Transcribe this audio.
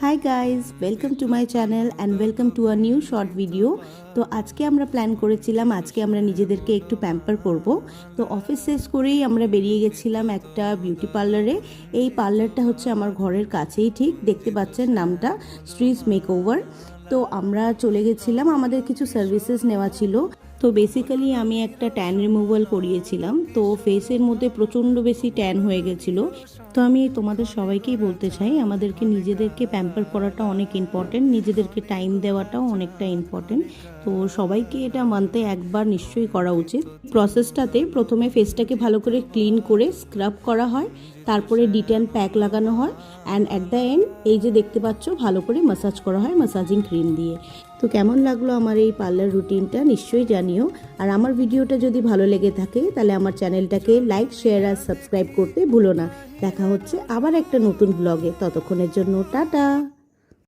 Hi guys, welcome to my channel and welcome to a new short video. তো আজকে আমরা plan করেছিলাম আজকে আমরা নিজেদেরকে একটু প্যাম্পার করব। তো অফিস শেষ করেই আমরা বেরিয়ে গেছিলাম একটা বিউটি পার্লারে। এই পার্লারটা হচ্ছে আমার ঘরের কাছেই, ঠিক দেখতে পাচ্ছেন নামটা, শ্রীজ মেকওভার। তো আমরা চলে গেছিলাম, আমাদের কিছু সার্ভিসেস নেওয়া ছিল। তো বেসিক্যালি আমি একটা ট্যান রিমুভাল করিয়েছিলাম, তো ফেসের মধ্যে প্রচণ্ড বেশি ট্যান হয়ে গেছিলো। তো আমি তোমাদের সবাইকেই বলতে চাই, আমাদেরকে নিজেদেরকে প্যাম্পার করাটা অনেক ইম্পর্টেন্ট, নিজেদেরকে টাইম দেওয়াটাও অনেকটা ইম্পর্টেন্ট। তো সবাইকে এটা মানতে একবার নিশ্চয়ই করা উচিত। প্রসেসটাতে প্রথমে ফেসটাকে ভালো করে ক্লিন করে স্ক্রাব করা হয়, তারপরে ডিটেন প্যাক লাগানো হয়, অ্যান্ড অ্যাট দ্য এন্ড এই যে দেখতে পাচ্ছ ভালো করে ম্যাসাজ করা হয় ম্যাসাজিং ক্রিম দিয়ে। তো কেমন লাগলো আমার এই পার্লার রুটিনটা নিশ্চয়ই জানিও। আর আমার ভিডিওটা যদি ভালো লেগে থাকে তাহলে আমার চ্যানেলটাকে লাইক, শেয়ার আর সাবস্ক্রাইব করতে ভুলো না। দেখা হচ্ছে আবার একটা নতুন ব্লগে, ততক্ষণের জন্য টাটা।